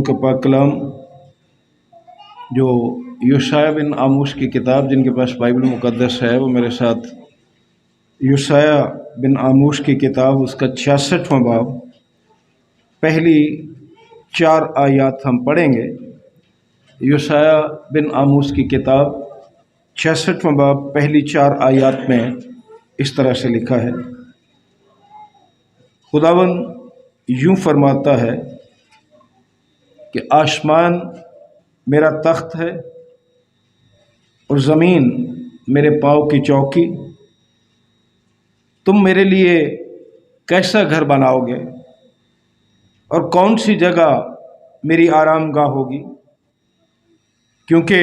का पाक कलाम जो यशाया बिन आमोस की किताब, जिनके पास बाइबल मुकद्दस है, वो मेरे साथ यशाया बिन आमोस की किताब, उसका 66वां बाब, पहली 4 आयत हम पढ़ेंगे। यशाया बिन आमोस की किताब 66वां बाब, पहली 4 आयत में इस तरह से लिखा है। खुदावन यूं फरमाता है कि आसमान मेरा तख्त है और ज़मीन मेरे पाँव की चौकी। तुम मेरे लिए कैसा घर बनाओगे और कौन सी जगह मेरी आरामगाह होगी, क्योंकि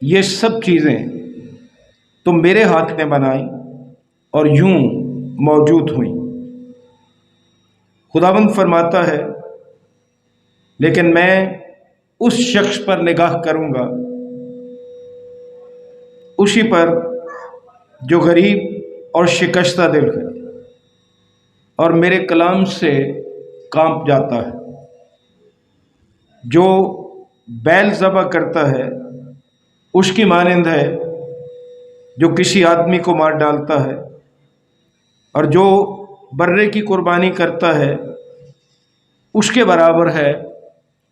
ये सब चीज़ें तुम मेरे हाथ ने बनाई और यूं मौजूद हुई। खुदावंद फरमाता है, लेकिन मैं उस शख्स पर निगाह करूंगा, उसी पर जो गरीब और शिकस्ता दिल है और मेरे कलाम से कांप जाता है। जो बैल ज़बह करता है उसकी मानिंद है, जो किसी आदमी को मार डालता है, और जो बर्रे की कुर्बानी करता है उसके बराबर है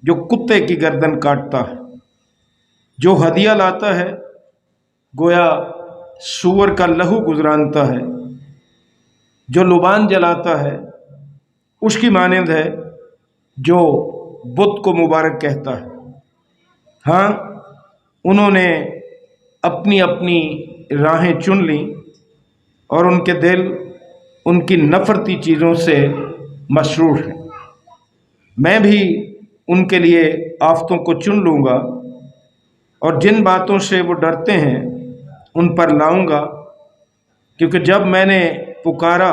जो कुत्ते की गर्दन काटता है। जो हदिया लाता है गोया सूअर का लहू गुजरानता है। जो लुबान जलाता है उसकी मानिंद है जो बुत को मुबारक कहता है। हाँ, उन्होंने अपनी अपनी राहें चुन लीं और उनके दिल उनकी नफरती चीज़ों से मसरूर हैं। मैं भी उनके लिए आफतों को चुन लूँगा और जिन बातों से वो डरते हैं उन पर लाऊंगा, क्योंकि जब मैंने पुकारा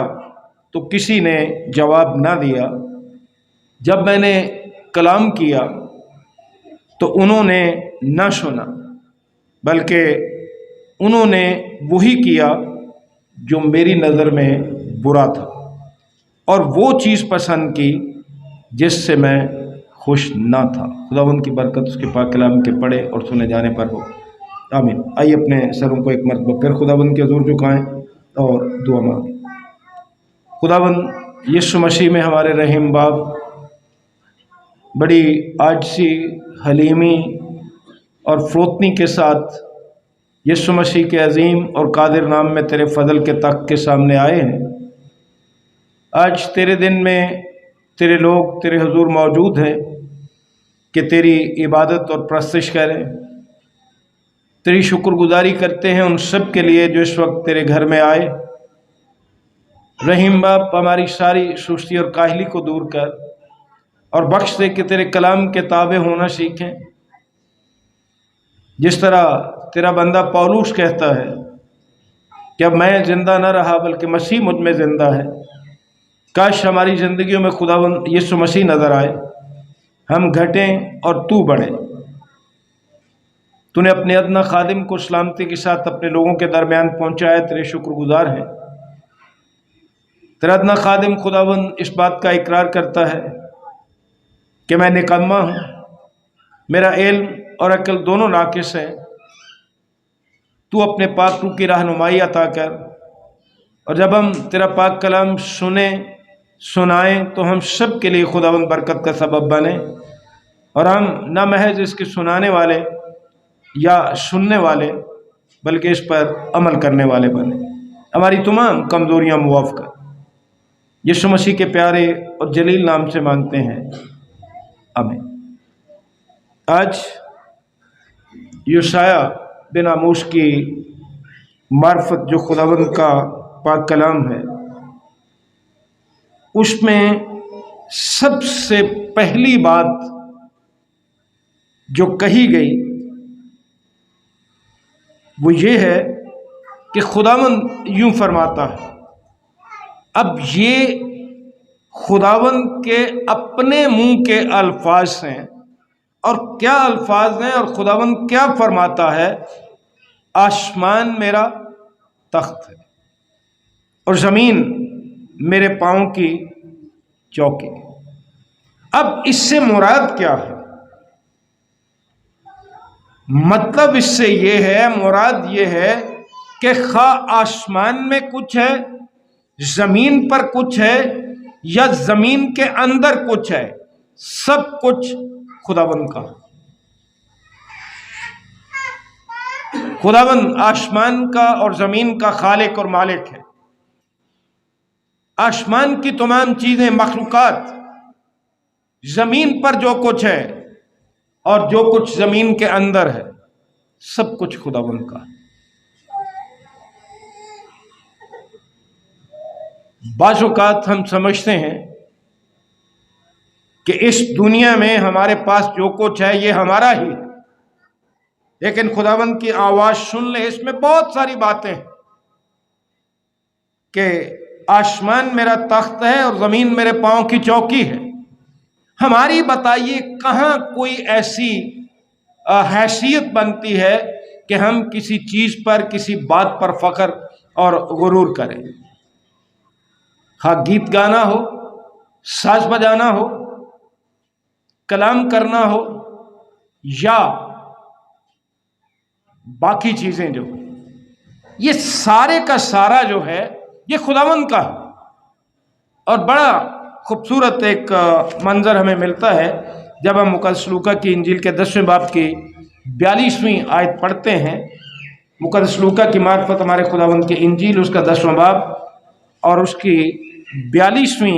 तो किसी ने जवाब ना दिया, जब मैंने कलाम किया तो उन्होंने ना सुना, बल्कि उन्होंने वही किया जो मेरी नज़र में बुरा था और वो चीज़ पसंद की जिससे मैं खुश ना था। खुदावंद की बरकत उसके पाक कलाम के पढ़े और सुने जाने पर हो, आमीन। आइए अपने सरों को एक मरतबा फिर खुदावंद के हुज़ूर झुकाएं और दुआ मांगें। खुदावंद यीशु मसीह में हमारे रहीम बाप, बड़ी आजिज़ी, हलीमी और फ़रोतनी के साथ यीशु मसीह के अजीम और कादिर नाम में तेरे फजल के तख्त के सामने आए हैं। आज तेरे दिन में तेरे लोग तेरे हुजूर मौजूद हैं कि तेरी इबादत और परस्तिश करें। तेरी शुक्रगुजारी करते हैं उन सब के लिए जो इस वक्त तेरे घर में आए। रहीम बाप, हमारी सारी सुस्ती और काहली को दूर कर और बख्श दे कि तेरे कलाम के ताबे होना सीखें। जिस तरह तेरा बंदा पौलुस कहता है कि अब मैं ज़िंदा न रहा बल्कि मसीह मुझ में ज़िंदा है, काश हमारी ज़िंदगियों में खुदावंद यीशु मसीह नज़र आए, हम घटें और तू बढ़े। तूने अपने अदना खादिम को सलामती के साथ अपने लोगों के दरमियान पहुँचाया, तेरे शुक्रगुजार हैं। तेरा अदना खादिम खुदावंद इस बात का इकरार करता है कि मैं निकम्मा हूँ, मेरा इल्म और अक्ल दोनों नाकिस हैं। तू अपने पाक रूह की रहनुमाई अता कर और जब हम तेरा पाक कलाम सुने सुनाएं तो हम सब के लिए खुदावंद बरकत का सबब बने और हम न महज इसके सुनाने वाले या सुनने वाले बल्कि इस पर अमल करने वाले बने। हमारी तमाम कमज़ोरियाँ मुआफ़ कर। यीशु मसीह के प्यारे और जलील नाम से मांगते हैं, आमीन। आज यशाया बिन आमोस की मार्फत जो खुदावंद का पाक कलाम है, उसमें सबसे पहली बात जो कही गई वो ये है कि खुदावंद यूं फरमाता है। अब ये खुदावंद के अपने मुंह के अल्फाज हैं और क्या अल्फाज हैं और खुदावंद क्या फरमाता है, आसमान मेरा तख्त है और ज़मीन मेरे पाँव की चौकी। अब इससे मुराद क्या है? मतलब इससे ये है, मुराद ये है कि खा आसमान में कुछ है, जमीन पर कुछ है, या जमीन के अंदर कुछ है, सब कुछ खुदावंद का। खुदावंद आसमान का और जमीन का खालिक और मालिक है। आसमान की तमाम चीजें, मखलूकात, जमीन पर जो कुछ है और जो कुछ जमीन के अंदर है, सब कुछ खुदावंद का। बाज़ औक़ात हम समझते हैं कि इस दुनिया में हमारे पास जो कुछ है ये हमारा ही है, लेकिन खुदावंद की आवाज सुन ले, इसमें बहुत सारी बातें हैं कि आसमान मेरा तख्त है और जमीन मेरे पांव की चौकी है। हमारी बताइए कहां कोई ऐसी हैसियत बनती है कि हम किसी चीज पर, किसी बात पर फख्र और गुरूर करें। हाँ, गीत गाना हो, साज बजाना हो, कलाम करना हो, या बाकी चीजें जो, ये सारे का सारा जो है ये खुदावंद का है। और बड़ा खूबसूरत एक मंजर हमें मिलता है जब हम मुक़द्दस लूका की इंजील के 10वें बाब की 42वीं आयत पढ़ते हैं। मुक़द्दस लूका की मार्फत हमारे खुदावंद की इंजील, उसका 10वां बाब और उसकी 42वीं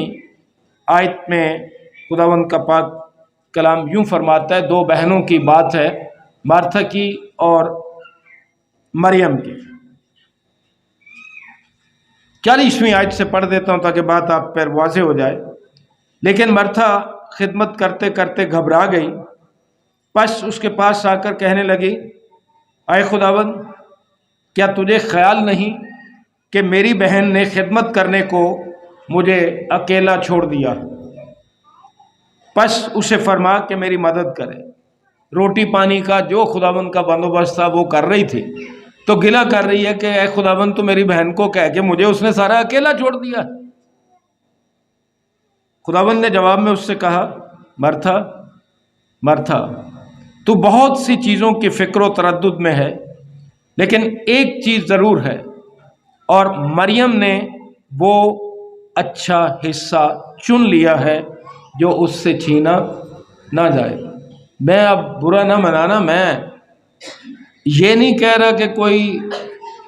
आयत में खुदावंद का पाक कलाम यूं फरमाता है। दो बहनों की बात है, मार्था की और मरियम की। 40वीं आयत से पढ़ देता हूं ताकि बात आप पर वाज़ेह हो जाए। लेकिन मार्था खिदमत करते करते घबरा गई, बस उसके पास आकर कहने लगी, आए खुदावंद, क्या तुझे ख्याल नहीं कि मेरी बहन ने खिदमत करने को मुझे अकेला छोड़ दिया? बस उसे फरमा कि मेरी मदद करे। रोटी पानी का जो खुदावंद का बंदोबस्त था वो कर रही थी, तो गिला कर रही है कि ऐ खुदावंद, तो मेरी बहन को कह के मुझे उसने सारा अकेला छोड़ दिया। खुदावंद ने जवाब में उससे कहा, मार्था मार्था, तू बहुत सी चीज़ों की फिक्र व तरद्दुद में है, लेकिन एक चीज़ ज़रूर है, और मरियम ने वो अच्छा हिस्सा चुन लिया है जो उससे छीना ना जाए। मैं अब बुरा ना मनाना, मैं ये नहीं कह रहा कि कोई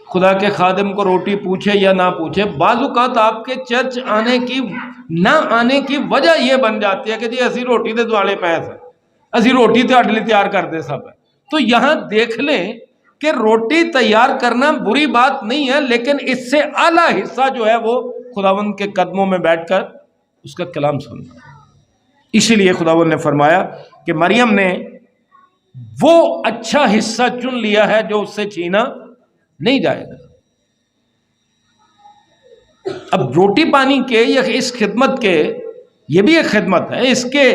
खुदा के खादिम को रोटी पूछे या ना पूछे। बाज़ औक़ात आपके चर्च आने की ना आने की वजह यह बन जाती है कि जी असी रोटी दे दुआले पैस है, असी रोटी ਤੁਹਾਡੇ लिए तैयार कर दे सब है। तो यहाँ देख लें कि रोटी तैयार करना बुरी बात नहीं है, लेकिन इससे आला हिस्सा जो है वो खुदावंद के कदमों में बैठकर उसका कलाम सुनना। इसीलिए खुदावंद ने फरमाया कि मरियम ने वो अच्छा हिस्सा चुन लिया है जो उससे छीना नहीं जाएगा। अब रोटी पानी के या इस खिदमत के, ये भी एक खिदमत है, इसके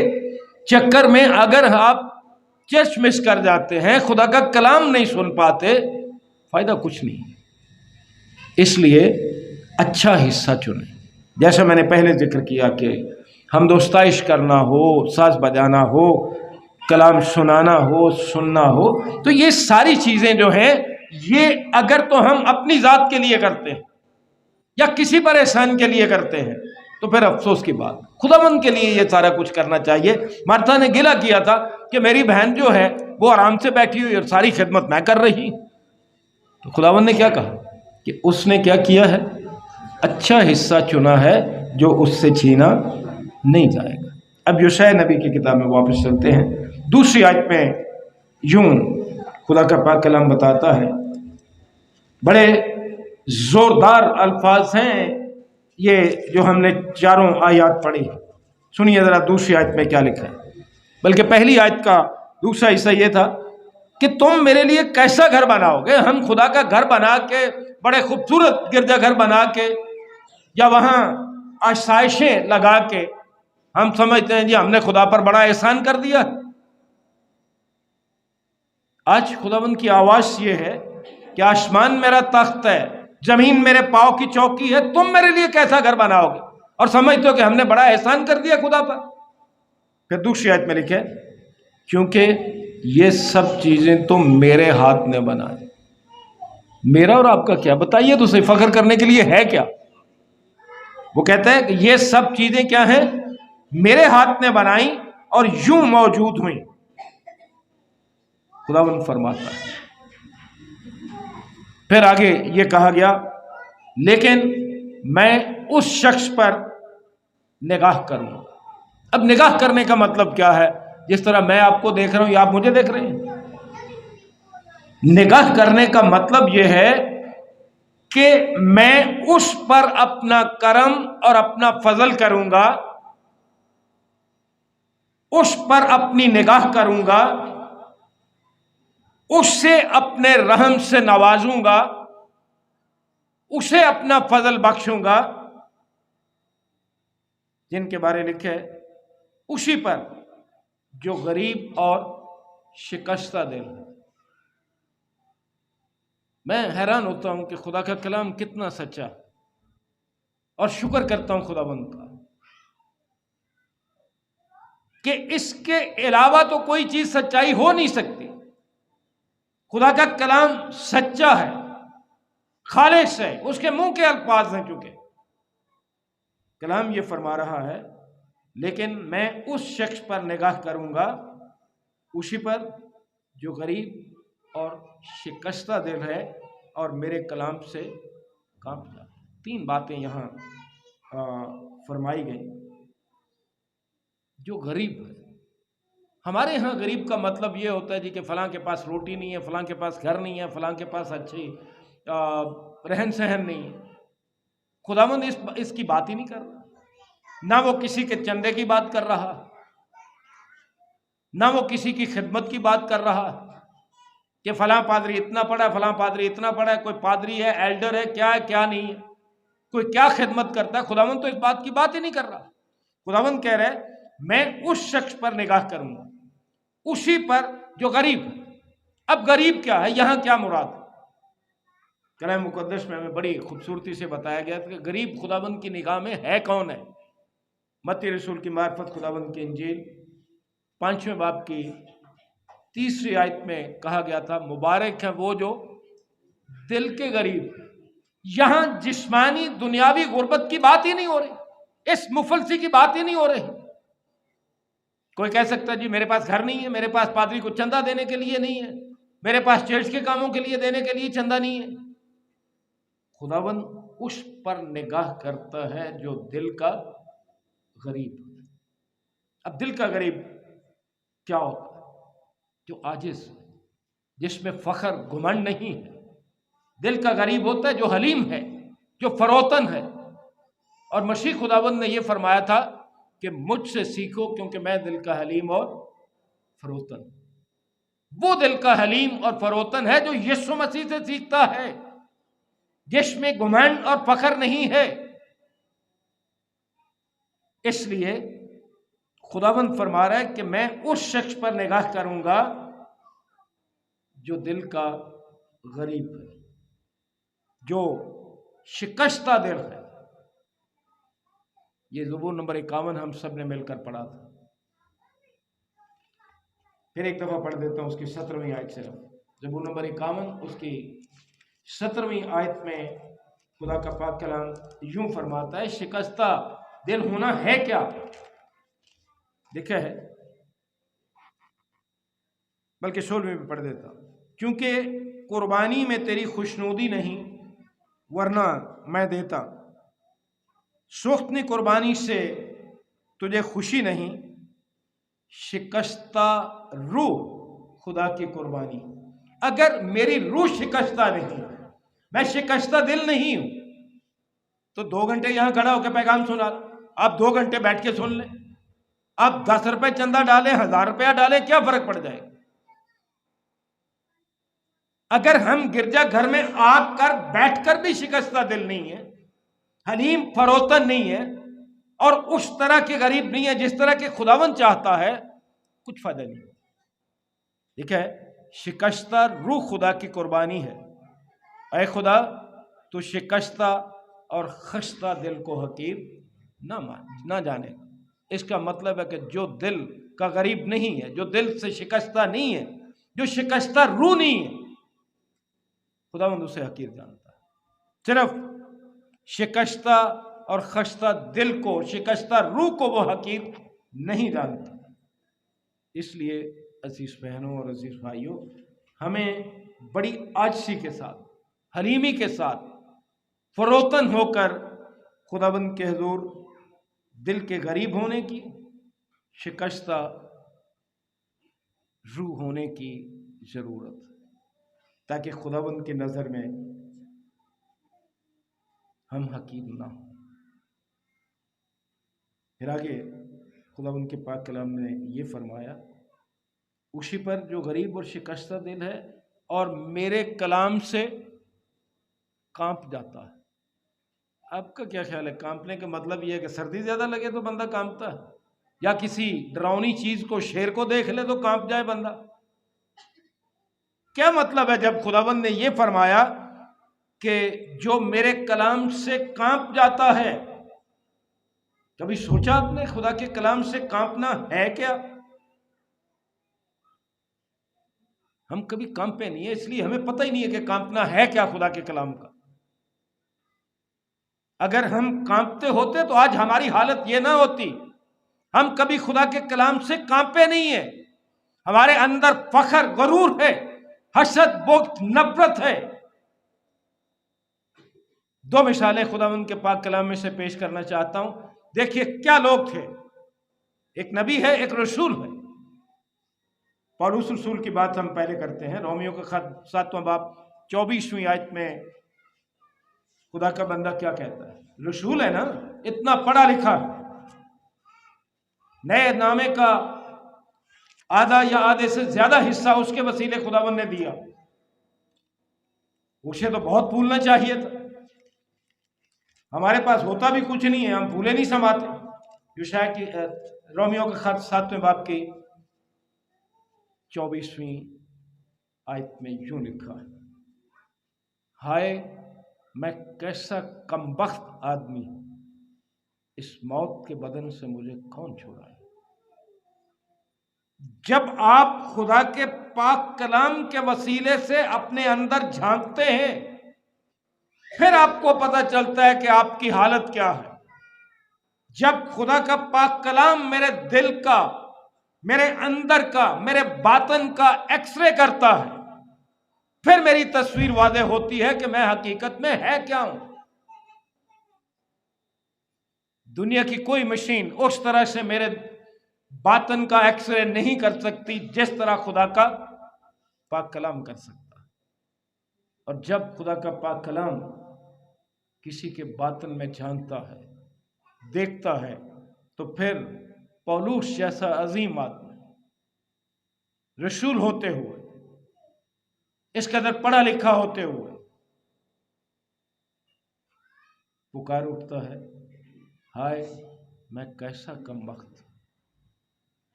चक्कर में अगर आप चर्च मिस कर जाते हैं, खुदा का कलाम नहीं सुन पाते, फायदा कुछ नहीं। इसलिए अच्छा हिस्सा चुने। जैसा मैंने पहले जिक्र किया कि हमदोस्ताइश करना हो, साज बजाना हो, कलाम सुनाना हो, सुनना हो, तो ये सारी चीज़ें जो हैं, ये अगर तो हम अपनी ज़ात के लिए करते हैं या किसी पर एहसान के लिए करते हैं तो फिर अफसोस की बात। खुदावंद के लिए ये सारा कुछ करना चाहिए। मार्था ने गिला किया था कि मेरी बहन जो है वो आराम से बैठी हुई और सारी खिदमत मैं कर रही। तो खुदावंद ने क्या कहा कि उसने क्या किया है, अच्छा हिस्सा चुना है जो उससे छीना नहीं जाएगा। अब यशायाह नबी की किताब में वापस चलते हैं। दूसरी आयत में यूं खुदा का पाक कलाम बताता है, बड़े जोरदार अल्फाज हैं ये जो हमने चारों आयत पढ़ी। सुनिए ज़रा दूसरी आयत में क्या लिखा है। बल्कि पहली आयत का दूसरा हिस्सा ये था कि तुम मेरे लिए कैसा घर बनाओगे। हम खुदा का घर बना के, बड़े खूबसूरत गिरजाघर बना के, या वहाँ आसाइशें लगा के हम समझते हैं जी हमने खुदा पर बड़ा एहसान कर दिया। आज खुदावंद की आवाज़ ये है कि आसमान मेरा तख्त है, जमीन मेरे पाँव की चौकी है, तुम मेरे लिए कैसा घर बनाओगे, और समझते हो कि हमने बड़ा एहसान कर दिया खुदा पर। फिर दूसरी आयत में लिखे, क्योंकि ये सब चीजें तो मेरे हाथ ने बनाई। मेरा और आपका क्या, बताइए तो सही, फख्र करने के लिए है क्या? वो कहता है कि ये सब चीजें क्या हैं, मेरे हाथ ने बनाई और यूं मौजूद हुई। खुदावंद फरमाता है। फिर आगे ये कहा गया, लेकिन मैं उस शख्स पर निगाह करूंगा। अब निगाह करने का मतलब क्या है? जिस तरह मैं आपको देख रहा हूं या आप मुझे देख रहे हैं। निगाह करने का मतलब यह है कि मैं उस पर अपना करम और अपना फजल करूंगा, उस पर अपनी निगाह करूंगा, उससे अपने रहम से नवाजूंगा, उसे अपना फजल बख्शूंगा। जिनके बारे लिखे है, उसी पर जो गरीब और शिकस्ता दिल है। मैं हैरान होता हूं कि खुदा का कलाम कितना सच्चा, और शुक्र करता हूं खुदावंद का कि इसके अलावा तो कोई चीज सच्चाई हो नहीं सकती। खुदा का कलाम सच्चा है, खालिस है, उसके मुंह के अल्फाज हैं। चूंकि कलाम ये फरमा रहा है, लेकिन मैं उस शख्स पर निगाह करूंगा, उसी पर जो गरीब और शिकस्ता दिल है और मेरे कलाम से कांप जाता। तीन बातें यहां फरमाई गई। जो गरीब है, हमारे यहाँ गरीब का मतलब ये होता है जी कि फलां के पास रोटी नहीं है, फलां के पास घर नहीं है, फलां के पास अच्छी रहन सहन नहीं है। खुदावंद इसकी बात ही नहीं कर रहा। ना वो किसी के चंदे की बात कर रहा, ना वो किसी की खिदमत की बात कर रहा कि फलां पादरी इतना पढ़ा है, फलां पादरी इतना पढ़ा है, कोई पादरी है, एल्डर है, क्या है क्या नहीं है, कोई क्या खिदमत करता है। खुदावंद तो इस बात की बात ही नहीं कर रहा। खुदावंद कह रहे हैं, मैं उस शख्स पर निगाह करूंगा, उसी पर जो गरीब है। अब गरीब क्या है, यहां क्या मुराद है? कलाम मुकद्दस में हमें बड़ी खूबसूरती से बताया गया कि गरीब खुदावंद की निगाह में है कौन है। मत्ती रसूल की मार्फत खुदावंद की इंजील 5वें बाब की 3री आयत में कहा गया था, मुबारक है वो जो दिल के गरीब। यहां जिस्मानी दुनियावी गुर्बत की बात ही नहीं हो रही, इस मुफलसी की बात ही नहीं हो रही। कोई कह सकता है जी मेरे पास घर नहीं है, मेरे पास पादरी को चंदा देने के लिए नहीं है, मेरे पास चर्च के कामों के लिए देने के लिए चंदा नहीं है। खुदावन उस पर निगाह करता है जो दिल का गरीब। अब दिल का गरीब क्या होता है? जो आजिज, जिसमें फख्र घुमंड नहीं है। दिल का गरीब होता है जो हलीम है, जो फरोतन है। और मसीह खुदावंद ने यह फरमाया था कि मुझसे सीखो क्योंकि मैं दिल का हलीम और फरोतन। वो दिल का हलीम और फरोतन है जो यीशु मसीह से सीखता है, जिसमें घुमंड और फख्र नहीं है। इसलिए खुदावंद फरमा रहा है कि मैं उस शख्स पर निगाह करूंगा जो दिल का गरीब है, जो शिकस्ता दिल है। ये ज़बूर नंबर 51 हम सब ने मिलकर पढ़ा था। फिर एक दफा पढ़ देता हूं उसकी 17वीं आयत से। ज़बूर नंबर 51 उसकी 17वीं आयत में खुदा का पाक कलाम यूं फरमाता है, शिकस्ता दिल होना है क्या? लिखा है, बल्कि 16वीं में पढ़ देता, क्योंकि कुर्बानी में तेरी खुशनुदी नहीं, वरना मैं देता। सुख्तनी कुर्बानी से तुझे खुशी नहीं, शिकस्ता रूह खुदा की कुर्बानी। अगर मेरी रूह शिकस्ता नहीं, मैं शिकस्ता दिल नहीं हूं, तो 2 घंटे यहां खड़ा होकर पैगाम सुना, आप 2 घंटे बैठ के सुन लें। आप 10 रुपए चंदा डालें, 1000 रुपया डालें, क्या फर्क पड़ जाएगा? अगर हम गिरजा घर में आकर बैठकर भी शिकस्ता दिल नहीं है, हलीम फरोतन नहीं है, और उस तरह के गरीब नहीं है जिस तरह के खुदावन चाहता है, कुछ फायदा नहीं। ठीक है, शिकस्ता रूह खुदा की कुर्बानी है। ऐ खुदा, तो शिकस्ता और खस्ता दिल को हकीर ना जाने। इसका मतलब है कि जो दिल का गरीब नहीं है, जो दिल से शिकस्ता नहीं है, जो शिकस्ता रूह नहीं है, खुदावंद उसे हकीर जानता है। सिर्फ शिकस्ता और खस्ता दिल को, शिकस्ता रूह को वो हकीर नहीं जानता। इसलिए अजीज बहनों और अजीज भाइयों, हमें बड़ी आजिज़ी के साथ, हलीमी के साथ, फरोतन होकर खुदाबंद के हुजूर दिल के गरीब होने की, शिकस्ता रूह होने की ज़रूरत है, ताकि खुदाबंद की नज़र में हम हकीर ना हो। फिर आगे खुदाबंद के पाक कलाम ने ये फरमाया, उसी पर जो गरीब और शिकस्ता दिल है और मेरे कलाम से कांप जाता है। आपका क्या ख्याल है, कांपने का मतलब यह है कि सर्दी ज़्यादा लगे तो बंदा कांपता है, या किसी डरावनी चीज़ को, शेर को देख ले तो कांप जाए बंदा? क्या मतलब है जब खुदाबंद ने यह फरमाया कि जो मेरे कलाम से कांप जाता है? कभी सोचा आपने खुदा के कलाम से कांपना है क्या? हम कभी कांपे नहीं है, इसलिए हमें पता ही नहीं है कि कांपना है क्या खुदा के कलाम का। अगर हम कांपते होते तो आज हमारी हालत यह ना होती। हम कभी खुदा के कलाम से कांपे नहीं है। हमारे अंदर फखर, गरूर है, हसद, बुग़्ज़, नफरत है। दो मिसालें खुदावंद के पाक कलाम में से पेश करना चाहता हूं। देखिए क्या लोग थे। एक नबी है, एक रसूल है। पौलुस रसूल की बात हम पहले करते हैं। रोमियो का खत 7वां बाब 24वीं आयत में खुदा का बंदा क्या कहता है? रसूल है ना, इतना पढ़ा लिखा, नए नामे का आधा या आधे से ज्यादा हिस्सा उसके वसीले खुदावंद ने दिया। उसे तो बहुत भूलना चाहिए था। हमारे पास होता भी कुछ नहीं है, हम भूले नहीं समाते। यूशाया की रोमियो का खत 7वें बाब की 24वीं आयत में यूं लिखा है, हाय मैं कैसा कमबख्त आदमी हूं, इस मौत के बदन से मुझे कौन छुड़ाए। जब आप खुदा के पाक कलाम के वसीले से अपने अंदर झांकते हैं, फिर आपको पता चलता है कि आपकी हालत क्या है। जब खुदा का पाक कलाम मेरे दिल का, मेरे अंदर का, मेरे बातन का एक्सरे करता है, फिर मेरी तस्वीर वादे होती है कि मैं हकीकत में है क्या हूं। दुनिया की कोई मशीन उस तरह से मेरे बातन का एक्सरे नहीं कर सकती जिस तरह खुदा का पाक कलाम कर सकता है। और जब खुदा का पाक कलाम किसी के बातन में झांकता है, देखता है, तो फिर पौलुस जैसा अजीम आदमी, रसूल होते हुए, इस कदर पढ़ा लिखा होते हुए, पुकार उठता है, हाय मैं कैसा कमबख्त।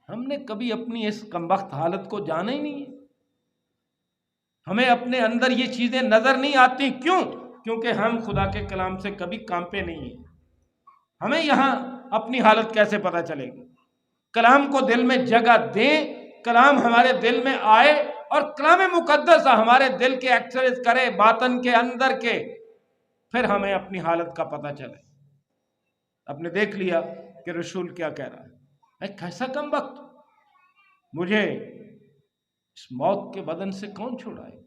हमने कभी अपनी इस कमबख्त हालत को जाना ही नहीं है। हमें अपने अंदर ये चीजें नजर नहीं आती। क्यों? क्योंकि हम खुदा के कलाम से कभी कांपे नहीं है। हमें यहां अपनी हालत कैसे पता चलेगी? कलाम को दिल में जगह दें, कलाम हमारे दिल में आए और कलाम मुकद्दस हमारे दिल के एक्सरसाइज करे, बातन के अंदर के, फिर हमें अपनी हालत का पता चले। आपने देख लिया कि रसूल क्या कह रहा है, मैं कैसा कमबख्त, मुझे इस मौत के बदन से कौन छुड़ाए।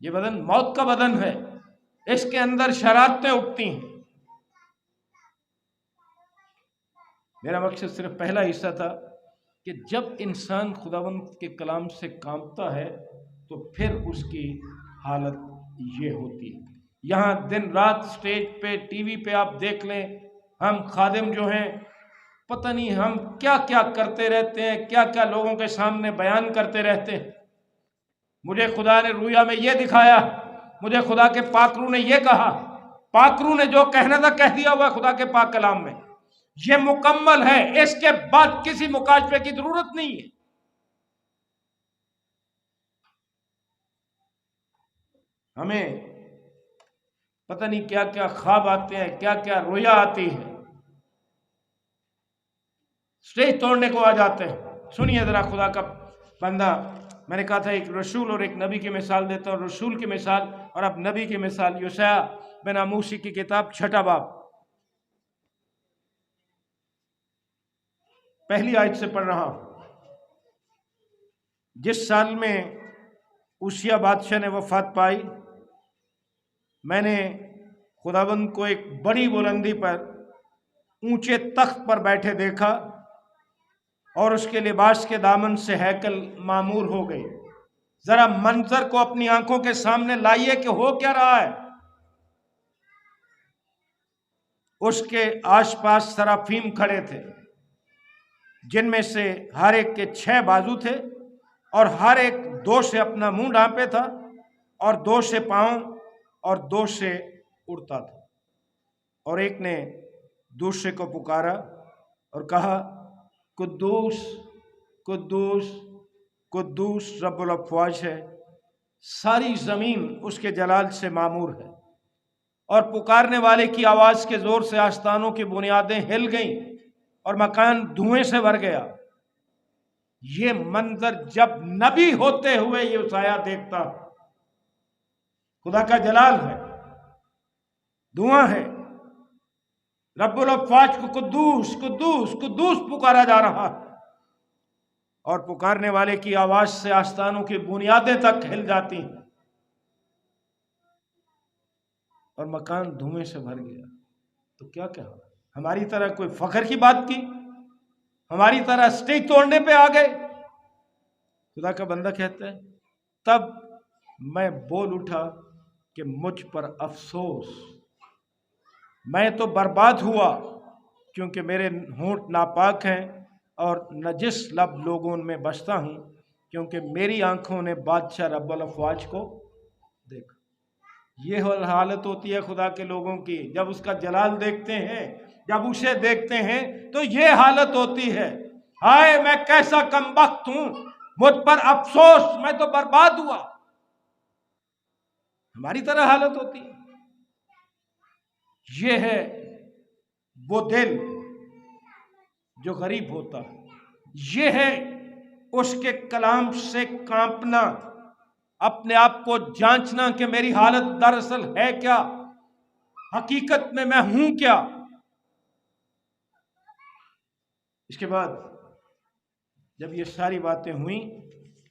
ये बदन मौत का बदन है, इसके अंदर शरारतें उठती हैं। मेरा मकसद सिर्फ पहला हिस्सा था कि जब इंसान खुदावंद के कलाम से कांपता है तो फिर उसकी हालत ये होती है। यहाँ दिन रात स्टेज पे, टीवी पे आप देख लें, हम खादिम जो हैं, पता नहीं हम क्या क्या करते रहते हैं, क्या क्या लोगों के सामने बयान करते रहते हैं। मुझे खुदा ने रुया में ये दिखाया, मुझे खुदा के पाकरू ने ये कहा। पाकरू ने जो कहना था कह दिया हुआ खुदा के पाक कलाम में, ये मुकम्मल है, इसके बाद किसी मुकाशफे की जरूरत नहीं है। हमें पता नहीं क्या क्या ख्वाब आते हैं, क्या क्या रोया आती है। स्टेज तोड़ने को आ जाते हैं। सुनिए जरा खुदा का बंदा, मैंने कहा था एक रसूल और एक नबी की मिसाल देता हूँ, रसूल की मिसाल और अब नबी की मिसाल। यशाया बिन आमोसी की किताब 6 बाब पहली आयत से पढ़ रहा हूं। जिस साल में उसिया बादशाह ने वफात पाई, मैंने खुदाबंद को एक बड़ी बुलंदी पर ऊंचे तख्त पर बैठे देखा और उसके लिबास के दामन से हैकल मामूर हो गई। जरा मंजर को अपनी आंखों के सामने लाइए कि हो क्या रहा है। उसके आसपास सराफीम खड़े थे, जिनमें से हर एक के 6 बाजू थे और हर एक 2 से अपना मुंह ढांपे था और 2 से पांव और 2 से उड़ता था। और एक ने दूसरे को पुकारा और कहा, कुद्दूस कुद्दूस कुद्दूस रब्बुल अफ़वाज है, सारी जमीन उसके जलाल से मामूर है। और पुकारने वाले की आवाज के जोर से आस्थानों की बुनियादें हिल गईं और मकान धुएं से भर गया। ये मंजर जब नबी होते हुए ये उसाया देखता, खुदा का जलाल है, धुआं है, रब्बुल अफ़वाज को कुद्दूस कुद्दूस कुद्दूस पुकारा जा रहा है और पुकारने वाले की आवाज से आस्थानों की बुनियादें तक हिल जाती हैं और मकान धुएं से भर गया। तो क्या क्या हमारी तरह कोई फखर की बात की, हमारी तरह स्टेज तोड़ने पे आ गए। खुदा का बंदा कहता है, तब मैं बोल उठा कि मुझ पर अफसोस, मैं तो बर्बाद हुआ क्योंकि मेरे होंठ नापाक हैं और नजिस लब लोगों में बसता हूं, क्योंकि मेरी आंखों ने बादशाह रब्बुल अफ़वाज को देखा। ये हालत होती है खुदा के लोगों की, जब उसका जलाल देखते हैं, जब उसे देखते हैं तो ये हालत होती है, हाय मैं कैसा कमबख्त हूं, मुझ पर अफसोस, मैं तो बर्बाद हुआ। हमारी तरह हालत होती है। ये है वो दिल जो गरीब होता है, ये है उसके कलाम से कांपना, अपने आप को जांचना कि मेरी हालत दरअसल है क्या, हकीकत में मैं हूं क्या। इसके बाद जब ये सारी बातें हुई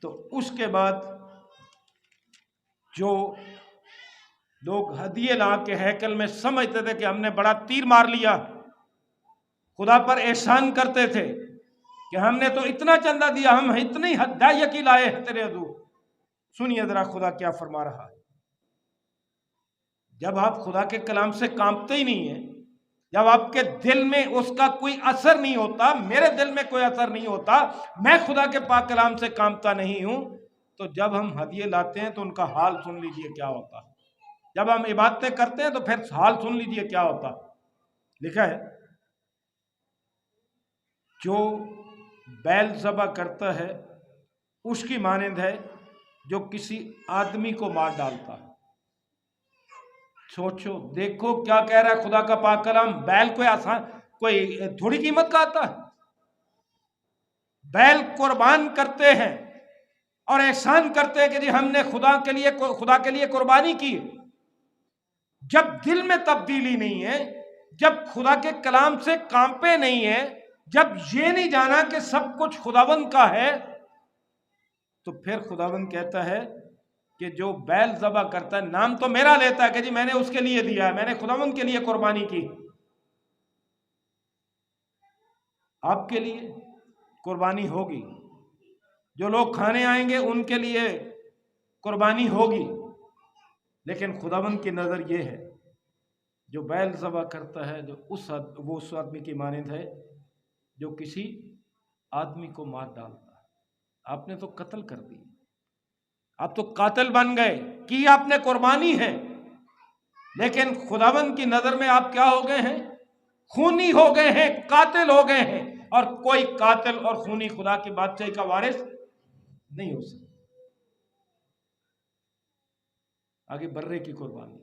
तो उसके बाद जो लोग हदिये ला के हैकल में समझते थे कि हमने बड़ा तीर मार लिया, खुदा पर एहसान करते थे कि हमने तो इतना चंदा दिया, हम इतनी हदायकी लाए हैं तेरे हजूर। सुनिए जरा खुदा क्या फरमा रहा है। जब आप खुदा के कलाम से कांपते ही नहीं है, जब आपके दिल में उसका कोई असर नहीं होता, मेरे दिल में कोई असर नहीं होता, मैं खुदा के पाक कलाम से कांपता नहीं हूं, तो जब हम हदिये लाते हैं तो उनका हाल सुन लीजिए क्या होता है। जब हम इबादतें करते हैं तो फिर हाल सुन लीजिए क्या होता है। लिखा है, जो बैल ज़बह करता है उसकी मानिंद है जो किसी आदमी को मार डालता है। सोचो, देखो क्या कह रहा है खुदा का पाक कलाम। बैल कोई आसान, कोई थोड़ी कीमत का आता है। बैल कुर्बान करते हैं और एहसान करते हैं कि जी हमने खुदा के लिए कुर्बानी की। जब दिल में तब्दीली नहीं है, जब खुदा के कलाम से कांपे नहीं है, जब ये नहीं जाना कि सब कुछ खुदावंद का है, तो फिर खुदावंद कहता है कि जो बैल ज़बह करता है, नाम तो मेरा लेता है कि जी मैंने उसके लिए दिया है, मैंने खुदावंद के लिए कुर्बानी की। आपके लिए कुर्बानी होगी, जो लोग खाने आएंगे उनके लिए कुर्बानी होगी, लेकिन खुदावंद की नज़र ये है, जो बैल ज़बह करता है जो उस आदमी की मानिंद है जो किसी आदमी को मार डालता है। आपने तो कत्ल कर दी, आप तो कातिल बन गए, की आपने कुर्बानी है, लेकिन खुदावंद की नजर में आप क्या हो गए हैं? खूनी हो गए हैं, कातिल हो गए हैं। और कोई कातिल और खूनी खुदा की बादशाही का वारिस नहीं हो सकता। आगे बर्रे की कुर्बानी,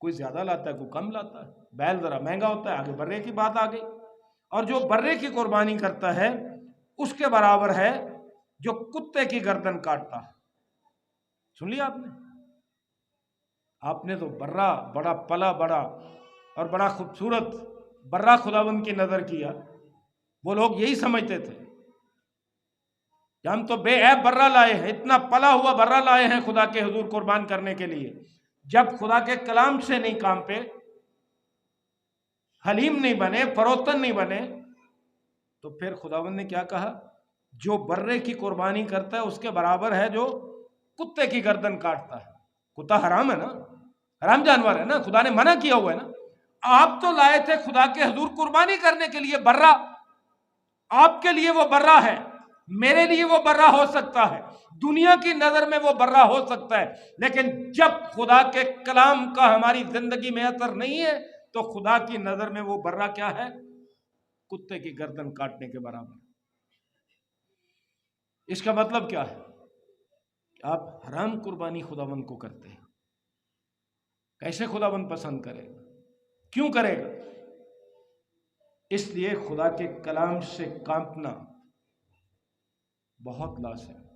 कोई ज्यादा लाता है, कोई कम लाता है। बैल जरा महंगा होता है, आगे बर्रे की बात आ गई। और जो बर्रे की कुर्बानी करता है उसके बराबर है जो कुत्ते की गर्दन काटता है। सुन लिया आपने? आपने तो बर्रा बड़ा पला बड़ा और बड़ा खूबसूरत बर्रा खुदावंद की नजर किया। वो लोग यही समझते थे कि हम तो बेऐब बर्रा लाए हैं, इतना पला हुआ बर्रा लाए हैं खुदा के हुजूर कुर्बान करने के लिए। जब खुदा के कलाम से नहीं काम पे, हलीम नहीं बने, फरोतन नहीं बने, तो फिर खुदावंद ने क्या कहा? जो बर्रे की कुर्बानी करता है उसके बराबर है जो कुत्ते की गर्दन काटता है। कुत्ता हराम है ना, हराम जानवर है ना, खुदा ने मना किया हुआ है ना। आप तो लाए थे खुदा के हुजूर कुर्बानी करने के लिए बर्रा, आपके लिए वो बर्रा है, मेरे लिए वो बर्रा हो सकता है, दुनिया की नजर में वो बर्रा हो सकता है, लेकिन जब खुदा के कलाम का हमारी जिंदगी में असर नहीं है तो खुदा की नजर में वो बर्रा क्या है? कुत्ते की गर्दन काटने के बराबर। इसका मतलब क्या है? आप हराम कुर्बानी खुदावंद को करते हैं। कैसे खुदावंद पसंद करेगा? क्यों करेगा? इसलिए खुदा के कलाम से कांपना बहुत लाजिम है,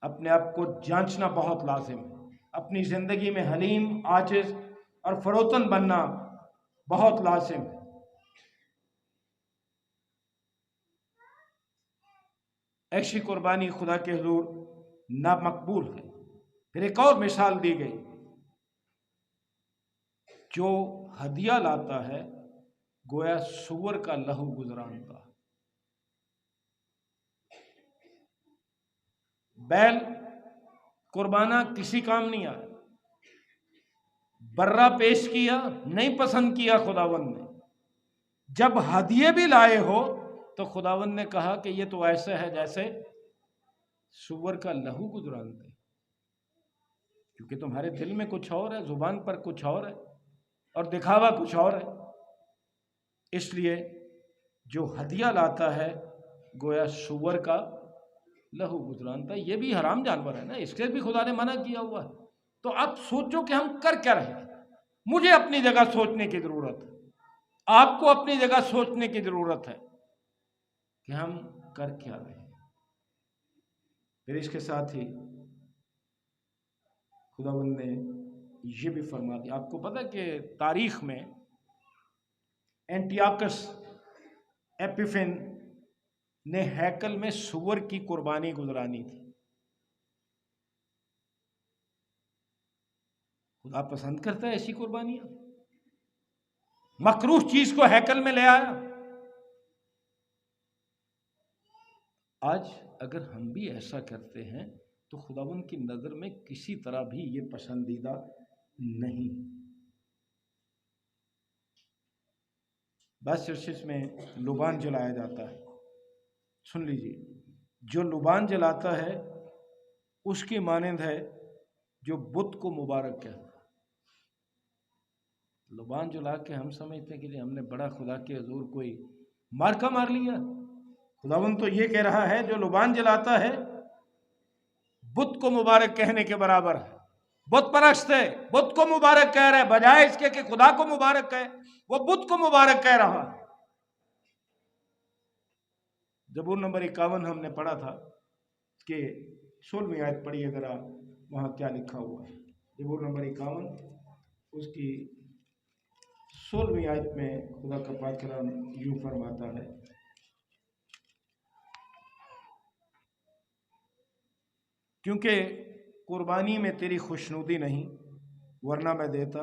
अपने आप को जांचना बहुत लाजिम है, अपनी जिंदगी में हलीम, आजिज और फरोतन बनना बहुत लाजिम है। ऐसी कुर्बानी खुदा के हुजूर नामकबूल है। फिर एक और मिसाल दी गई, जो हदिया लाता है गोया सुअर का लहू गुजरानता। बैल कुर्बाना किसी काम नहीं आया, बर्रा पेश किया, नहीं पसंद किया खुदावंद ने। जब हदिये भी लाए हो तो खुदावंद ने कहा कि ये तो ऐसा है जैसे सुअर का लहू गुजरानते, क्योंकि तुम्हारे दिल में कुछ और है, जुबान पर कुछ और है और दिखावा कुछ और है। इसलिए जो हदिया लाता है गोया सुअर का लहू गुजरानता, ये भी हराम जानवर है ना, इसके भी खुदा ने मना किया हुआ है। तो अब सोचो कि हम कर क्या रहे हैं। मुझे अपनी जगह सोचने की जरूरत है, आपको अपनी जगह सोचने की जरूरत है कि हम कर क्या रहे हैं। फिर इसके साथ ही खुदावंद ने ये भी फरमा दिया। आपको पता है कि तारीख में एंटियाकस एपिफेन ने हैकल में सुअर की कुर्बानी गुजरानी थी। खुदा पसंद करता है ऐसी कुर्बानियां। मकरूह चीज को हैकल में ले आया। आज अगर हम भी ऐसा करते हैं तो खुदावंद की नजर में किसी तरह भी ये पसंदीदा नहीं। बस चर्चिस में लुबान जलाया जाता है। सुन लीजिए, जो लुबान जलाता है उसकी मानंद है जो बुत को मुबारक कहता है। लुबान जला के हम समझते हैं कि हमने बड़ा खुदा के हुजूर कोई मार्का मार लिया। खुदावंद तो ये कह रहा है जो लुबान जलाता है बुत को मुबारक कहने के बराबर है। बुत परस्त है, बुत को मुबारक कह रहा है, बजाय इसके कि खुदा को मुबारक कहे वो बुत को मुबारक कह रहा है। ज़बूर नंबर 51 हमने पढ़ा था कि 16वीं आयत पढ़ी अगर आप, वहां क्या लिखा हुआ है। ज़बूर नंबर 51 उसकी 16वीं आयत में खुदा का पाक कलाम यूं फरमाता है, क्योंकि कुर्बानी में तेरी खुशनुदी नहीं वरना मैं देता,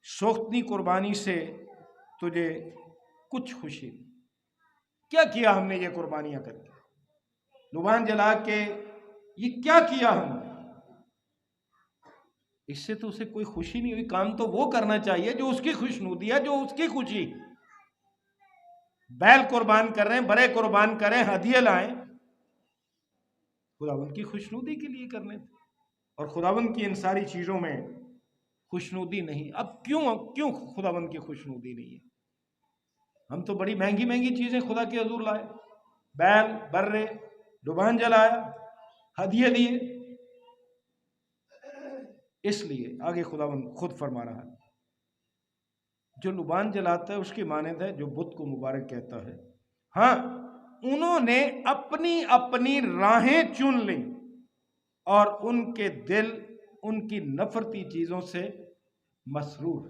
सोख्तनी कुर्बानी से तुझे कुछ खुशी। क्या किया हमने ये कुर्बानियां करके, लुबान जला के ये क्या किया हमने? इससे तो उसे कोई खुशी नहीं हुई। काम तो वो करना चाहिए जो उसकी खुशनुदी है, जो उसकी खुशी। बैल कुर्बान कर रहे हैं, बड़े कुर्बान करें, हदिये लाएं, खुदावंद की खुशनुदी के लिए करने थे। और खुदावंद की इन सारी चीजों में खुशनुदी नहीं। अब क्यों खुदावंद की खुशनुदी नहीं है? हम तो बड़ी महंगी महंगी चीजें खुदा के हुजूर लाए, बैल, बर्रे, लुबान जलाया, हदिये दिए। इसलिए आगे खुदावंद खुद फरमा रहा है, जो लुबान जलाता है उसकी मानद है जो बुत को मुबारक कहता है। हाँ, उन्होंने अपनी अपनी राहें चुन ली और उनके दिल उनकी नफरती चीजों से मसरूर।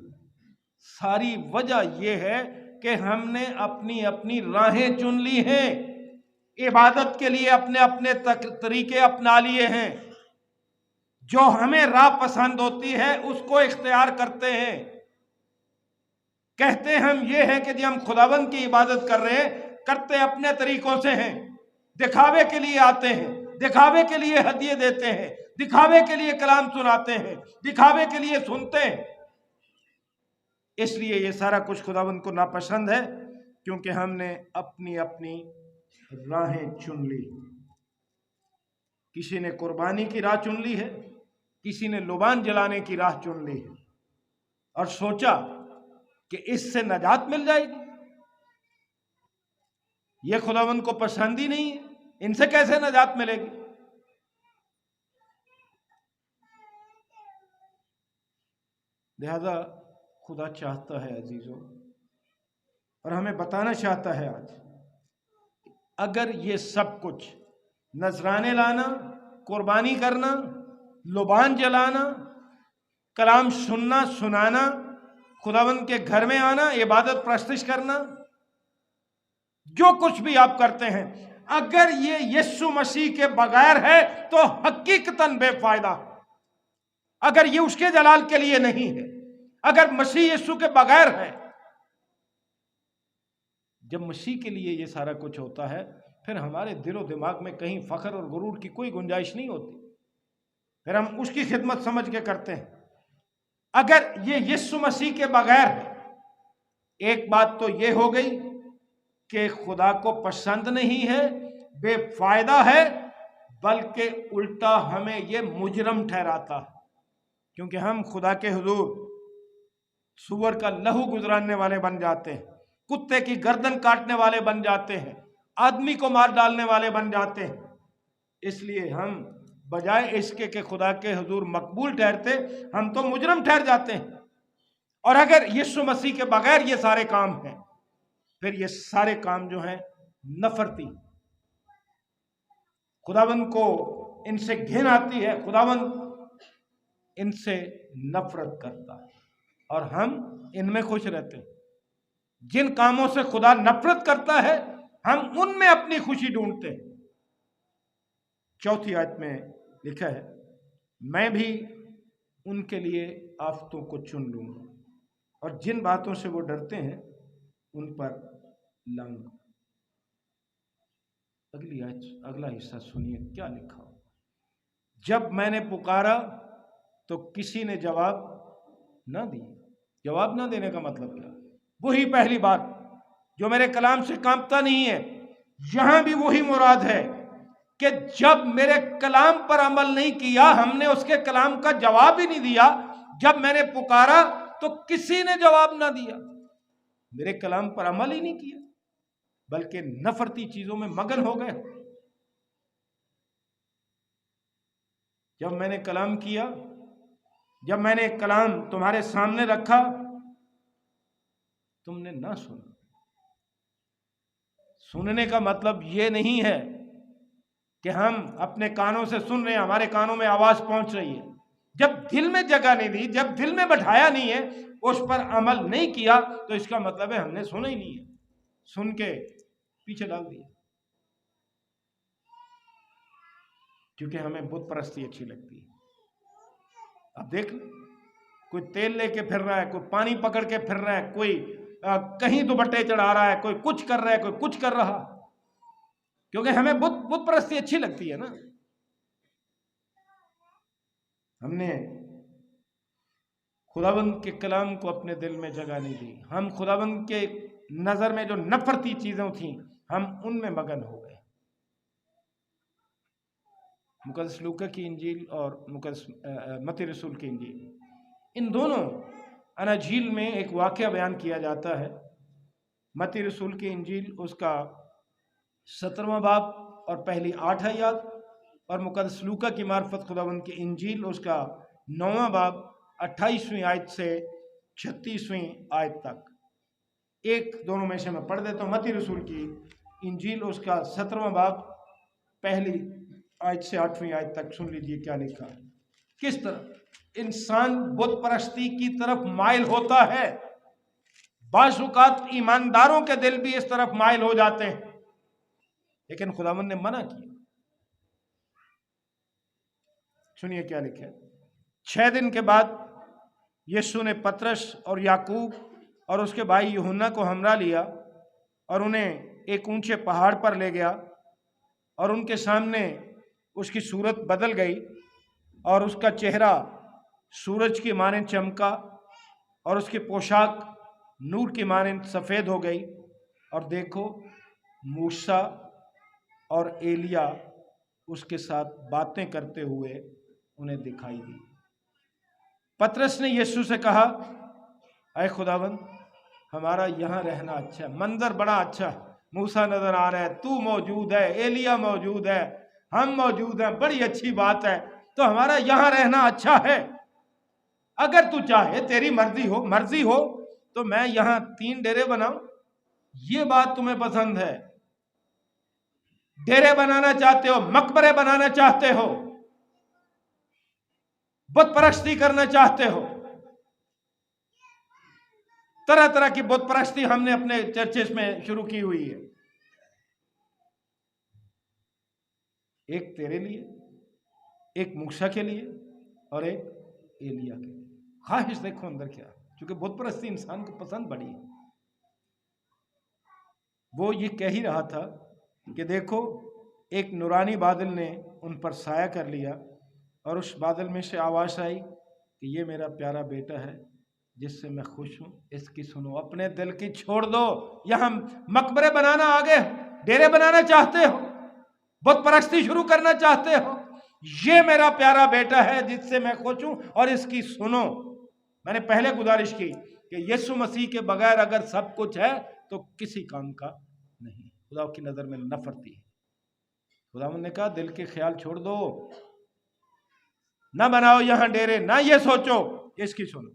सारी वजह यह है कि हमने अपनी अपनी राहें चुन ली हैं, इबादत के लिए अपने अपने तरीके अपना लिए हैं। जो हमें राह पसंद होती है उसको इख्तियार करते हैं। कहते हम ये हैं कि जी हम खुदावंद की इबादत कर रहे हैं, करते अपने तरीकों से हैं, दिखावे के लिए आते हैं, दिखावे के लिए हदिये देते हैं, दिखावे के लिए कलाम सुनाते हैं, दिखावे के लिए सुनते हैं। इसलिए ये सारा कुछ खुदावंद को नापसंद है, क्योंकि हमने अपनी अपनी राहें चुन ली। किसी ने कुर्बानी की राह चुन ली है, किसी ने लुबान जलाने की राह चुन ली है और सोचा कि इससे नजात मिल जाएगी। यह खुदावंद को पसंद ही नहीं है, इनसे कैसे नजात मिलेगी। लिहाजा खुदा चाहता है अजीजों, और हमें बताना चाहता है आज, अगर ये सब कुछ नजराने लाना, कुर्बानी करना, लुबान जलाना, कलाम सुनना सुनाना, खुदावंद के घर में आना, इबादत प्रस्तुत करना, जो कुछ भी आप करते हैं, अगर ये यीशु मसीह के बगैर है तो हकीकतन बेफायदा। अगर ये उसके जलाल के लिए नहीं है, अगर मसीह यीशु के बगैर है, जब मसीह के लिए ये सारा कुछ होता है, फिर हमारे दिलो दिमाग में कहीं फख्र और गुरूर की कोई गुंजाइश नहीं होती। फिर हम उसकी खिदमत समझ के करते हैं। अगर ये यीशु मसीह के बगैर है, एक बात तो ये हो गई कि खुदा को पसंद नहीं है, बेफायदा है, बल्कि उल्टा हमें ये मुजरम ठहराता है, क्योंकि हम खुदा के हुजूर सुअर का लहू गुजराने वाले बन जाते हैं, कुत्ते की गर्दन काटने वाले बन जाते हैं, आदमी को मार डालने वाले बन जाते हैं। इसलिए हम बजाय इसके कि खुदा के हुजूर मकबूल ठहरते, हम तो मुजरम ठहर जाते हैं। और अगर यीशु मसीह के बगैर ये सारे काम हैं, फिर ये सारे काम जो हैं नफरती, खुदावंद को इनसे घिन आती है, खुदावंद इनसे नफरत करता है, और हम इनमें खुश रहते हैं। जिन कामों से खुदा नफरत करता है, हम उनमें अपनी खुशी ढूंढते हैं। चौथी आयत में लिखा है, मैं भी उनके लिए आफतों को चुन लूंगा, और जिन बातों से वो डरते हैं उन पर लाऊंगा। अगली आयत, अगला हिस्सा सुनिए क्या लिखा हो। जब मैंने पुकारा तो किसी ने जवाब ना दिया। जवाब ना देने का मतलब क्या? वही पहली बात जो मेरे कलाम से कांपता नहीं है, यहां भी वही मुराद है कि जब मेरे कलाम पर अमल नहीं किया, हमने उसके कलाम का जवाब ही नहीं दिया। जब मैंने पुकारा तो किसी ने जवाब ना दिया, मेरे कलाम पर अमल ही नहीं किया, बल्कि नफरती चीजों में मगन हो गए। जब मैंने कलाम किया, जब मैंने कलाम तुम्हारे सामने रखा, तुमने ना सुना। सुनने का मतलब यह नहीं है कि हम अपने कानों से सुन रहे हैं, हमारे कानों में आवाज पहुंच रही है। जब दिल में जगह नहीं दी, जब दिल में बैठाया नहीं है, उस पर अमल नहीं किया, तो इसका मतलब है हमने सुना ही नहीं है, सुन के पीछे डाल दिया। क्योंकि हमें बुत परस्ती अच्छी लगती है। अब देख, कोई तेल लेके फिर रहा है, कोई पानी पकड़ के फिर रहा है, कोई कहीं दुपट्टे चढ़ा रहा है, कोई कुछ कर रहा है, कोई कुछ कर रहा, क्योंकि हमें बुत परस्ती अच्छी लगती है ना। हमने खुदावंद के कलाम को अपने दिल में जगह नहीं दी। हम खुदावंद के नजर में जो नफरती चीजें थीं, हम उनमें मगन हो गए। मुकद्दस लूका की इंजील और मुकद्दस मत्ती रसूल की इंजील, इन दोनों अनाजील में एक वाक़या बयान किया जाता है। मत्ती रसूल की इंजील उसका 17वां बाब और पहली 8 आयत, और मुकद्दस लूका की मार्फत खुदावंद की इंजील उसका 9वां बाब 28वीं आयत से 36वीं आयत तक। एक दोनों में से मैं पढ़ देता हूँ। मत्ती रसूल की इंजील उसका 17वां बाब पहली आयत से 8वीं आयत तक सुन लीजिए क्या लिखा है। किस तरह इंसान बुत परस्ती की तरफ माइल होता है। बाज़-औक़ात ईमानदारों के दिल भी इस तरफ माइल हो जाते हैं, लेकिन खुदावंद ने मना किया। सुनिए क्या लिखा है। 6 दिन के बाद यीशु ने पतरस और याकूब और उसके भाई यूहन्ना को हमरा लिया और उन्हें एक ऊंचे पहाड़ पर ले गया और उनके सामने उसकी सूरत बदल गई और उसका चेहरा सूरज की मानंद चमका और उसकी पोशाक नूर की मानंद सफ़ेद हो गई। और देखो, मूसा और एलिया उसके साथ बातें करते हुए उन्हें दिखाई दी। पतरस ने यीशु से कहा, ऐ खुदावंद, हमारा यहाँ रहना अच्छा है, मंजर बड़ा अच्छा है, मूसा नजर आ रहा है, तू मौजूद है, एलिया मौजूद है, हम मौजूद हैं, बड़ी अच्छी बात है, तो हमारा यहाँ रहना अच्छा है। अगर तू चाहे, तेरी मर्जी हो तो मैं यहाँ 3 डेरे बनाऊं। ये बात तुम्हें पसंद है, डेरे बनाना चाहते हो, मकबरे बनाना चाहते हो, बुत परस्ती करना चाहते हो। तरह तरह की बुत परस्ती हमने अपने चर्चेस में शुरू की हुई है। एक तेरे लिए, एक मूसा के लिए और एक एलिया के लिए। ख्वाहिश देखो अंदर क्या, क्योंकि बुत परस्ती इंसान को पसंद बड़ी है। वो ये कह ही रहा था कि देखो, एक नूरानी बादल ने उन पर साया कर लिया और उस बादल में से आवाज़ आई कि ये मेरा प्यारा बेटा है जिससे मैं खुश हूँ, इसकी सुनो। अपने दिल की छोड़ दो। यहाँ मकबरे बनाना आगे, डेरे बनाना चाहते हो, बुत परस्ती शुरू करना चाहते हो, ये मेरा प्यारा बेटा है जिससे मैं खुश हूँ और इसकी सुनो। मैंने पहले गुजारिश की कि यीशु मसीह के बगैर अगर सब कुछ है तो किसी काम का नहीं, खुदा की नज़र में नफरती है। खुदावंद ने कहा, दिल के ख्याल छोड़ दो, ना बनाओ यहाँ डेरे, ना ये सोचो, इसकी सुनो।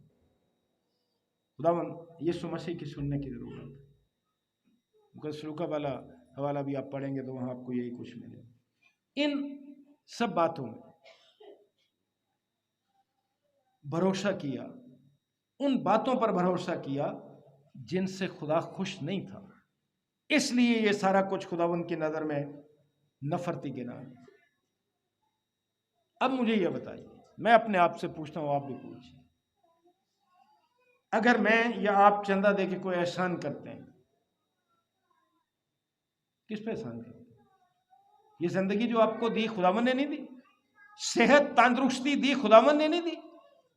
खुदावंद यीशु मसीह की सुनने की जरूरत है। लूका वाला हवाला भी आप पढ़ेंगे तो वहां आपको यही कुछ मिलेगा। इन सब बातों में भरोसा किया, उन बातों पर भरोसा किया जिनसे खुदा खुश नहीं था, इसलिए ये सारा कुछ खुदावंद की नजर में नफरती गिना। अब मुझे यह बताइए, मैं अपने आप से पूछता हूं, आप भी पूछिए, अगर मैं या आप चंदा दे के कोई एहसान करते हैं, किस पे एहसान करते हैं? ये जिंदगी जो आपको दी खुदावंद ने नहीं दी, सेहत तंदुरुस्ती दी खुदावंद ने नहीं दी,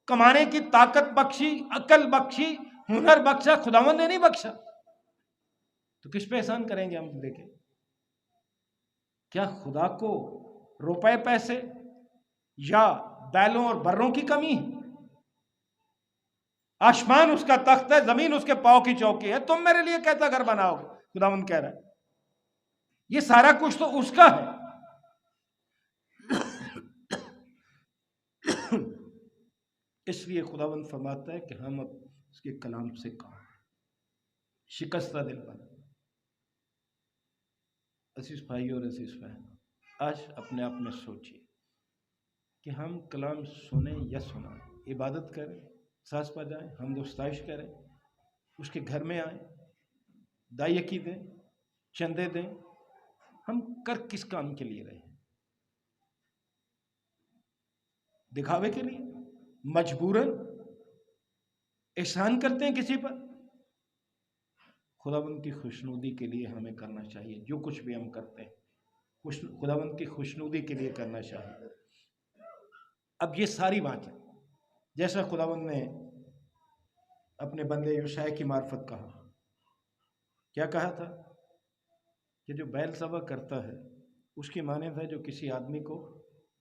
कमाने की ताकत बख्शी, अकल बख्शी, हुनर बख्शा खुदावंद ने नहीं बख्शा, तो किस पे एहसान करेंगे हम देखे? क्या खुदा को रुपए पैसे या बैलों और बर्रों की कमी है? आसमान उसका तख्त है, जमीन उसके पांव की चौकी है, तुम मेरे लिए कैसा घर बनाओगे? खुदावंद कह रहा है, ये सारा कुछ तो उसका है। इसलिए खुदावंद फरमाता है कि हम अब उसके कलाम से काम, शिकस्ता दिल पर। असीस भाई और असीस बहन, आज अपने आप में सोचिए कि हम कलाम सुने या सुनाएं, इबादत करें, सास पर जाएं, हम दोस्ताइश करें, उसके घर में आए, दायकी दें, चंदे दें, हम कर किस काम के लिए रहे? दिखावे के लिए? मजबूरन एहसान करते हैं किसी पर? खुदावंद की खुशनुदी के लिए हमें करना चाहिए। जो कुछ भी हम करते हैं खुदावंद की खुशनुदी के लिए करना चाहिए। अब ये सारी बातें जैसा खुदावंद ने अपने बंदे यशायाह की मार्फत कहा, क्या कहा था कि जो बैल सवा करता है उसकी मानंद है जो किसी आदमी को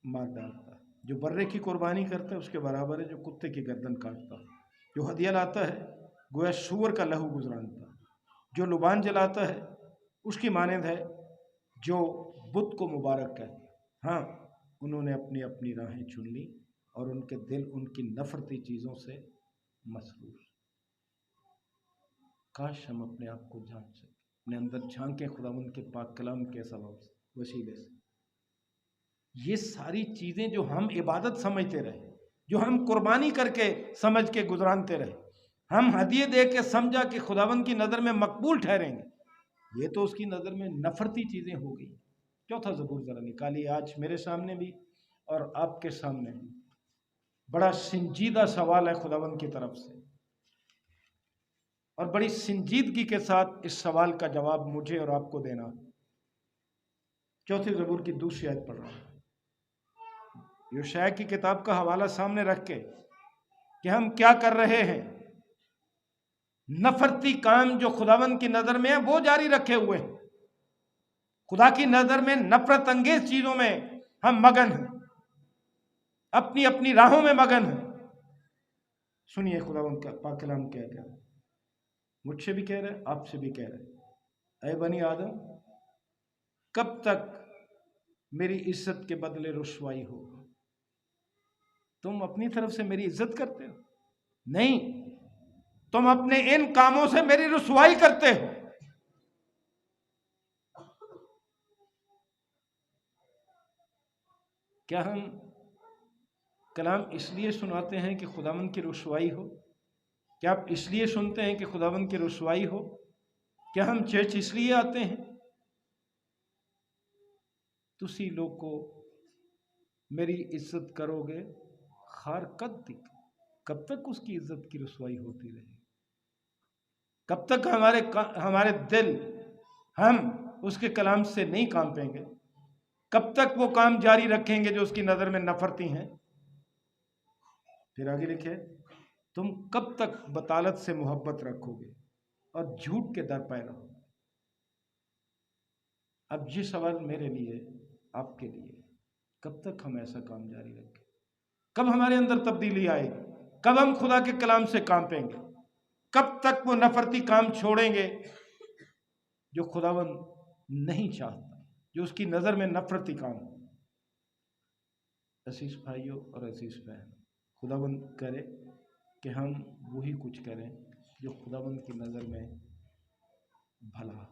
मार डालता है, जो बर्रे की कुर्बानी करता है उसके बराबर है जो कुत्ते की गर्दन काटता है, जो हदिया लाता है गोया सूअर का लहू गुजरानता, जो लुबान जलाता है उसकी मानंद है जो बुत को मुबारक कहता। हाँ, उन्होंने अपनी अपनी राहें चुन ली और उनके दिल उनकी नफरती चीज़ों से मसरूफ। काश हम अपने आप को जान सकें, अपने अंदर झांके खुदावंद के पाक कलाम के सबब से, वसीले से। ये सारी चीज़ें जो हम इबादत समझते रहे, जो हम कुर्बानी करके समझ के गुजरानते रहे, हम हदिये दे के समझा कि खुदावंद की नज़र में मकबूल ठहरेंगे, ये तो उसकी नज़र में नफरती चीज़ें हो गई। चौथा ज़बूर ज़रा निकालिए आज मेरे सामने भी और आपके सामने भी। बड़ा संजीदा सवाल है खुदावंद की तरफ से, और बड़ी संजीदगी के साथ इस सवाल का जवाब मुझे और आपको देना। चौथी ज़बूर की दूसरी आयत पढ़ रहा हूँ, यशायाह की किताब का हवाला सामने रख के कि हम क्या कर रहे हैं। नफरती काम जो खुदावंद की नज़र में है वो जारी रखे हुए हैं। खुदा की नज़र में नफरत अंगेज चीज़ों में हम मगन हैं, अपनी अपनी राहों में मगन हैं। सुनिए खुदावंद का पाक कलाम क्या क्या मुझसे भी कह रहे, आपसे भी कह रहे, ऐ बनी आदम, कब तक मेरी इज्जत के बदले रुसवाई हो? तुम अपनी तरफ से मेरी इज्जत करते हो? नहीं, तुम अपने इन कामों से मेरी रुसवाई करते हो। क्या हम कलाम इसलिए सुनाते हैं कि खुदावंद की रुसवाई हो? क्या आप इसलिए सुनते हैं कि खुदावंद की रुसवाई हो? क्या हम चर्च इसलिए आते हैं? तुसी लोग को मेरी इज्जत करोगे खार कद तक, कब तक उसकी इज्जत की रुसवाई होती रहेगी? कब तक हमारे दिल हम उसके कलाम से नहीं कांपेंगे? कब तक वो काम जारी रखेंगे जो उसकी नज़र में नफरती हैं? फिर आगे लिखे, तुम कब तक बतालत से मोहब्बत रखोगे और झूठ के दर पे रहोगे? अब ये सवाल मेरे लिए, आपके लिए, कब तक हम ऐसा काम जारी रखें? कब हमारे अंदर तब्दीली आएगी? कब हम खुदा के कलाम से कांपेंगे? कब तक वो नफरती काम छोड़ेंगे जो खुदावंद नहीं चाहता, जो उसकी नज़र में नफरती काम? असीस भाइयों और असीस बहन, खुदावंद करे कि हम वही कुछ करें जो खुदावंद की नज़र में भला,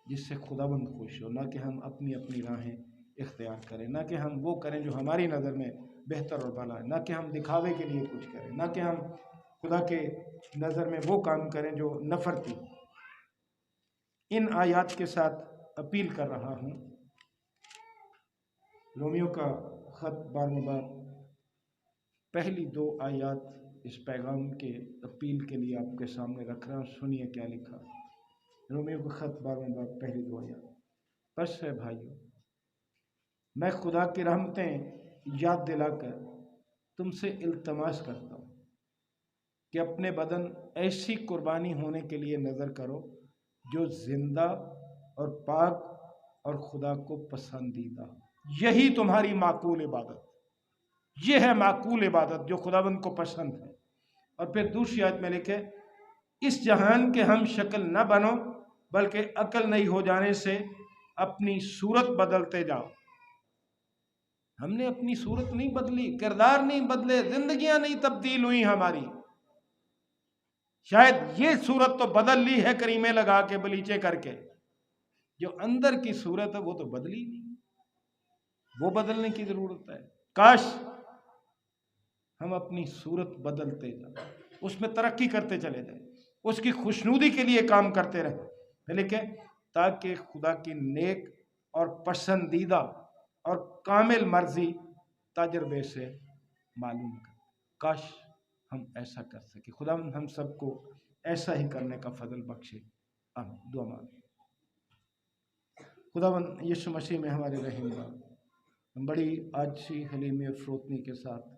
जिससे खुदावंद खुश हो, ना कि हम अपनी अपनी राहें इख्तियार करें, ना कि हम वो करें जो हमारी नज़र में बेहतर और भला है, ना कि हम दिखावे के लिए कुछ करें, ना कि हम खुदा के नज़र में वो काम करें जो नफरती। इन आयात के साथ अपील कर रहा हूँ, रोमियो का ख़त 12 बाब पहली 2 आयात इस पैगाम के अपील के लिए आपके सामने रख रहा हूँ। सुनिए क्या लिखा, रोमियो का ख़त 12 बाब पहली 2 आयात। बस है भाइयों, मैं खुदा की रहमतें याद दिलाकर तुमसे इल्तमास करता हूँ कि अपने बदन ऐसी कुर्बानी होने के लिए नज़र करो जो जिंदा और पाक और खुदा को पसंदीदा। यही तुम्हारी माकूल इबादत, यह है माकूल इबादत जो खुदाबंद को पसंद है। और फिर दूसरी आयत में लिखे, इस जहान के हम शक्ल न बनो बल्कि अकल नहीं हो जाने से अपनी सूरत बदलते जाओ। हमने अपनी सूरत नहीं बदली, किरदार नहीं बदले, जिंदगियां नहीं तब्दील हुई हमारी। शायद ये सूरत तो बदल ली है करीमे लगा के, बलीचे करके, जो अंदर की सूरत है वो तो बदली नहीं, वो बदलने की जरूरत है। काश हम अपनी सूरत बदलते जाए, उसमें तरक्की करते चले जाए, उसकी खुशनुदी के लिए काम करते रहे, लेकिन ताकि खुदा की नेक और पसंदीदा और कामिल मर्जी तजर्बे से मालूम कर। काश हम ऐसा कर सके। खुदा हम सबको ऐसा ही करने का फजल बख्शे। आमीन। दुआ मांगे। खुदावन यीशु मसीह में हमारे रहीम, हम बड़ी आजी हलीमी और फरोतनी के साथ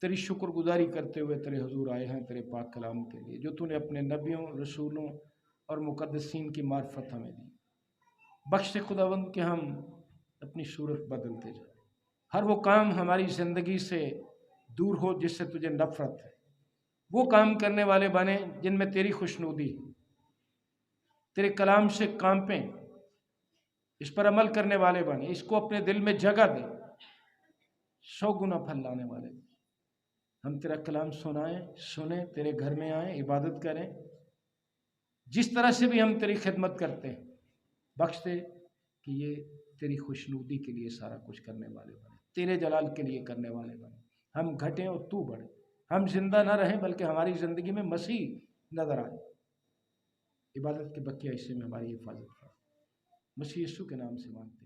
तेरी शुक्रगुजारी करते हुए तेरे हुजूर आए हैं, तेरे पाक कलाम के लिए जो तूने अपने नबियों, रसूलों और मुकद्दसीन की मार्फत हमें दी। बख्श खुदावंद कि हम अपनी सूरत बदलते जाए, हर वो काम हमारी ज़िंदगी से दूर हो जिससे तुझे नफरत है, वो काम करने वाले बने जिनमें तेरी खुशनुदी है, तेरे कलाम से कांपें, इस पर अमल करने वाले बने, इसको अपने दिल में जगह दें, 100 गुना फल लाने वाले। हम तेरा कलाम सुने, तेरे घर में आए, इबादत करें, जिस तरह से भी हम तेरी खिदमत करते हैं, बख्श दे कि ये तेरी खुशनुदी के लिए सारा कुछ करने वाले बने, तेरे जलाल के लिए करने वाले बने। हम घटें और तू बढ़े, हम जिंदा ना रहें बल्कि हमारी ज़िंदगी में मसीह नज़र आए। इबादत के बकिया हिस्से में हमारी हिफाजत कर, मसीह यीशु के नाम से मांगते हैं।